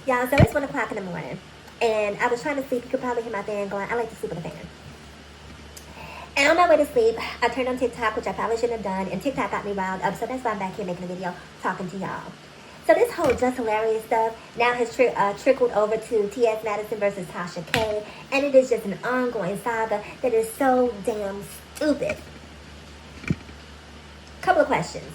Y'all, so it's 1 o'clock in the morning. And I was trying to sleep. You could probably hear my fan going. I like to sleep with a fan. And on my way to sleep, I turned on TikTok, which I probably shouldn't have done. And TikTok got me riled up. So that's why I'm back here making a video talking to y'all. So this whole Jess Hilarious stuff now has trickled over to T.S. Madison versus Tasha K. And it is just an ongoing saga that is so damn stupid. Couple of questions.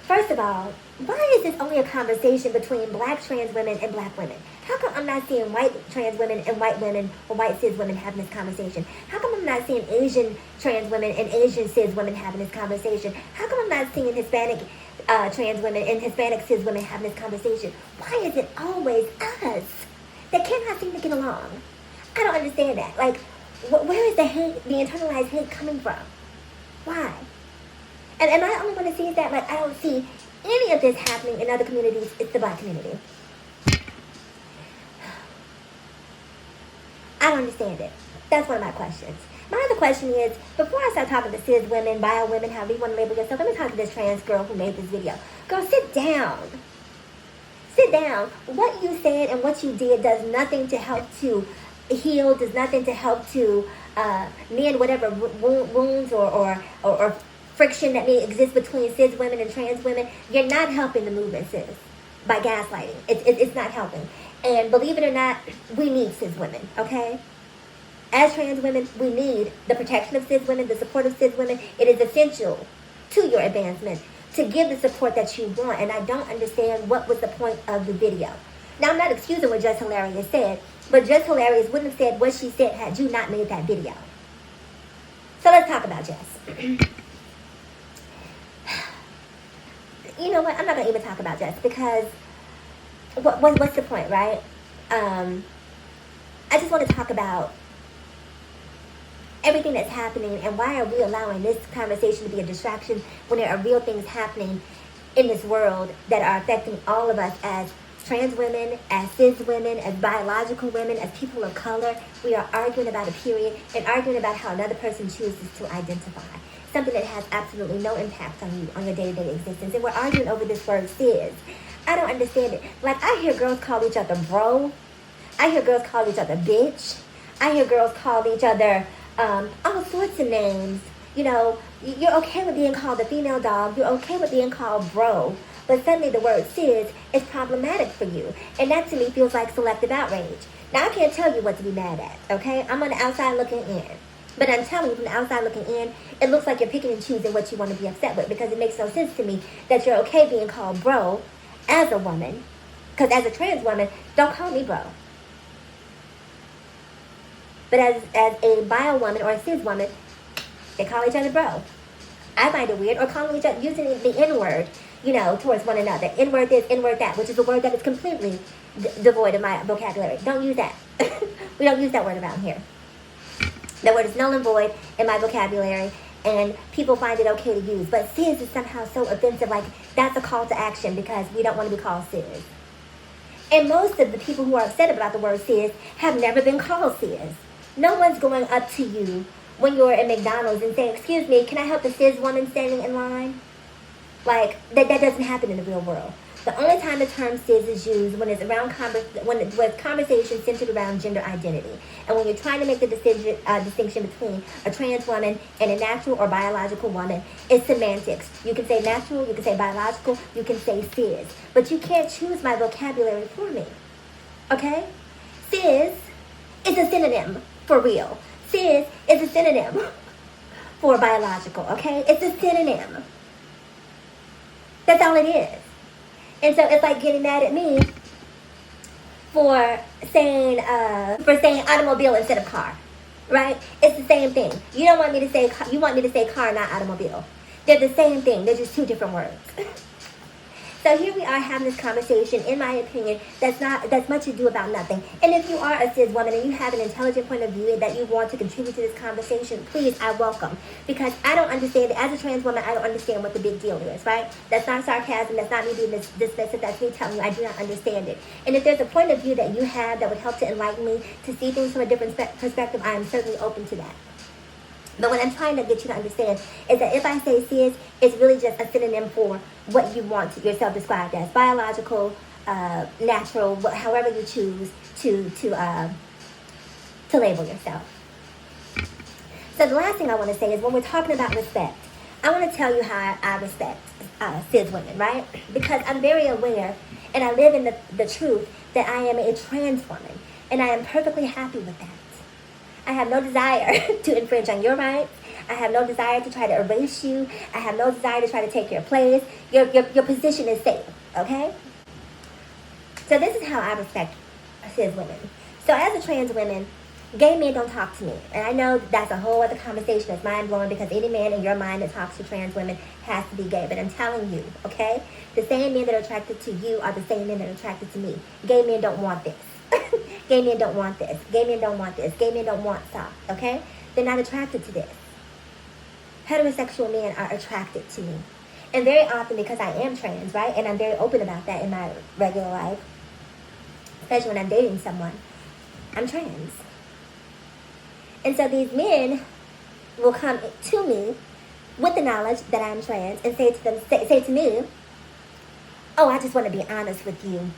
First of all, why is this only a conversation between black trans women and black women? How come I'm not seeing white trans women and white women or white cis women having this conversation? How come I'm not seeing Asian trans women and Asian cis women having this conversation? How come I'm not seeing Hispanic trans women and Hispanic cis women having this conversation? Why is it always us that cannot seem to get along? I don't understand that. Like, where is the hate, the internalized hate coming from? Why? And am I the only one that sees that? Like, I don't see any of this happening in other communities. It's the black community. I don't understand it. That's one of my questions. My other question is, before I start talking to cis women, bio women, however you want to label yourself, let me talk to this trans girl who made this video. Girl, sit down. Sit down. What you said and what you did does nothing to help to heal, does nothing to help to mend whatever wounds or friction that may exist between cis women and trans women. You're not helping the movement, sis, by gaslighting. It's not helping. And believe it or not, we need cis women, okay? As trans women, we need the protection of cis women, the support of cis women. It is essential to your advancement to give the support that you want. And I don't understand what was the point of the video. Now, I'm not excusing what Jess Hilarious said, but Jess Hilarious wouldn't have said what she said had you not made that video. So let's talk about Jess. You know what? I'm not going to even talk about Jess because what's the point, right? I just want to talk about everything that's happening and why are we allowing this conversation to be a distraction when there are real things happening in this world that are affecting all of us as trans women, as cis women, as biological women, as people of color. We are arguing about a period and arguing about how another person chooses to identify. Something that has absolutely no impact on you, on your day-to-day existence. And we're arguing over this word cis. I don't understand it. Like, I hear girls call each other bro. I hear girls call each other bitch. I hear girls call each other all sorts of names. You know, you're okay with being called a female dog. You're okay with being called bro. But suddenly the word cis is problematic for you. And that to me feels like selective outrage. Now, I can't tell you what to be mad at, okay? I'm on the outside looking in. But I'm telling you, from the outside looking in, it looks like you're picking and choosing what you want to be upset with, because it makes no sense to me that you're okay being called bro as a woman. Because as a trans woman, don't call me bro. But as a bio woman or a cis woman, they call each other bro. I find it weird. Or calling each other, using the N-word, you know, towards one another. N-word this, N-word that, which is a word that is completely devoid of my vocabulary. Don't use that. We don't use that word around here. That word is null and void in my vocabulary, and people find it okay to use. But cis is somehow so offensive, like that's a call to action because we don't want to be called cis. And most of the people who are upset about the word cis have never been called cis. No one's going up to you when you're at McDonald's and saying, excuse me, can I help the cis woman standing in line? Like, that doesn't happen in the real world. The only time the term cis is used when it's around with conversation centered around gender identity, and when you're trying to make the distinction between a trans woman and a natural or biological woman, it's semantics. You can say natural, you can say biological, you can say cis, but you can't choose my vocabulary for me. Okay? Cis is a synonym for real. Cis is a synonym for biological. Okay? It's a synonym. That's all it is. And so it's like getting mad at me for saying automobile instead of car, right? It's the same thing. You don't want me to say, you want me to say car, not automobile. They're the same thing. They're just two different words. So here we are having this conversation, in my opinion, that's much ado about nothing. And if you are a cis woman and you have an intelligent point of view that you want to contribute to this conversation, please, I welcome. Because I don't understand it. As a trans woman, I don't understand what the big deal is, right? That's not sarcasm. That's not me being dismissive. That's me telling you I do not understand it. And if there's a point of view that you have that would help to enlighten me to see things from a different perspective, I am certainly open to that. But what I'm trying to get you to understand is that if I say cis, it's really just a synonym for what you want yourself described as. Biological, natural, however you choose to label yourself. So the last thing I want to say is when we're talking about respect, I want to tell you how I respect cis women, right? Because I'm very aware and I live in the truth that I am a trans woman, and I am perfectly happy with that. I have no desire to infringe on your rights. I have no desire to try to erase you. I have no desire to try to take your place. Your position is safe, okay? So this is how I respect cis women. So as a trans woman, gay men don't talk to me. And I know that's a whole other conversation that's mind-blowing because any man in your mind that talks to trans women has to be gay. But I'm telling you, okay? The same men that are attracted to you are the same men that are attracted to me. Gay men don't want this. Gay men don't want this. Gay men don't want this. Gay men don't want soft, okay? They're not attracted to this. Heterosexual men are attracted to me. And very often, because I am trans, right? And I'm very open about that in my regular life, especially when I'm dating someone, I'm trans. And so these men will come to me with the knowledge that I'm trans and say to me, oh, I just want to be honest with you.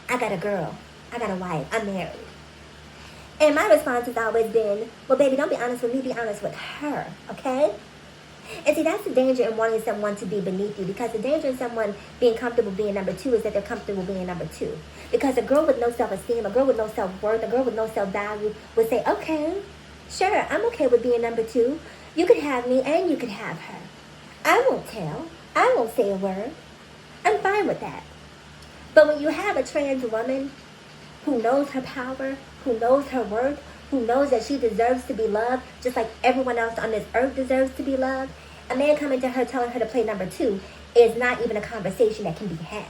I got a girl. I got a wife. I'm married. And my response has always been, well, baby, don't be honest with me. Be honest with her, okay? And see, that's the danger in wanting someone to be beneath you, because the danger in someone being comfortable being number two is that they're comfortable being number two. Because a girl with no self-esteem, a girl with no self-worth, a girl with no self-value would say, okay, sure, I'm okay with being number two. You could have me and you could have her. I won't tell. I won't say a word. I'm fine with that. But when you have a trans woman who knows her power, who knows her worth, who knows that she deserves to be loved, just like everyone else on this earth deserves to be loved, a man coming to her telling her to play number two is not even a conversation that can be had.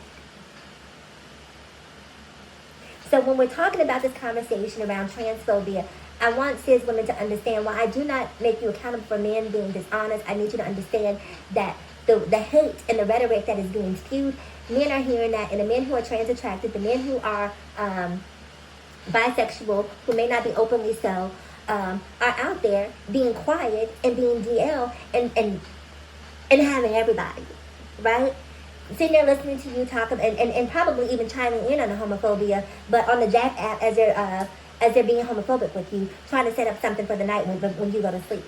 So when we're talking about this conversation around transphobia, I want cis women to understand why I do not make you accountable for men being dishonest. I need you to understand that the hate and the rhetoric that is being spewed, men are hearing that, and the men who are trans attracted, the men who are bisexual, who may not be openly so, are out there being quiet and being DL and having everybody, right? Sitting there listening to you talk and probably even chiming in on the homophobia, but on the Jack app as they're being homophobic with you, trying to set up something for the night when you go to sleep.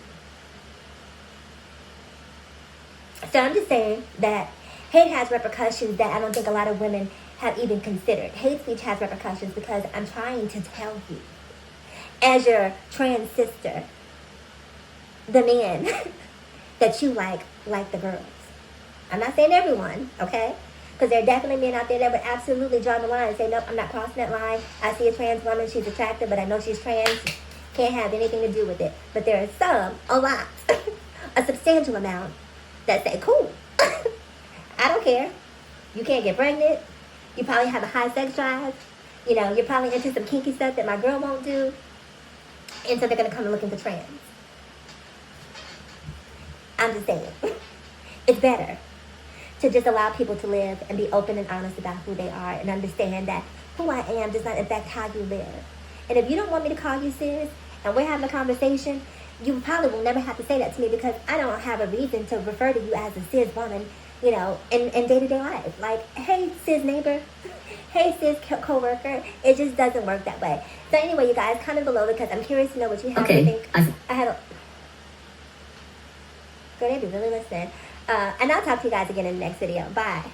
So I'm just saying that hate has repercussions that I don't think a lot of women have even considered. Hate speech has repercussions because I'm trying to tell you, as your trans sister, the men that you like the girls. I'm not saying everyone, okay? Because there are definitely men out there that would absolutely draw the line and say, nope, I'm not crossing that line. I see a trans woman, she's attractive, but I know she's trans. Can't have anything to do with it. But there are some, a lot, a substantial amount, that say, cool. I don't care. You can't get pregnant. You probably have a high sex drive. You know, you're probably into some kinky stuff that my girl won't do. And so they're going to come and looking for trans. I'm just saying. It's better to just allow people to live and be open and honest about who they are and understand that who I am does not affect how you live. And if you don't want me to call you sis and we're having a conversation, you probably will never have to say that to me because I don't have a reason to refer to you as a cis woman, you know, in day-to-day life. Like, hey, cis neighbor. Hey, cis co-worker. It just doesn't work that way. So anyway, you guys, comment below because I'm curious to know what you have to think. I had a... Girl, they be really listening. And I'll talk to you guys again in the next video. Bye.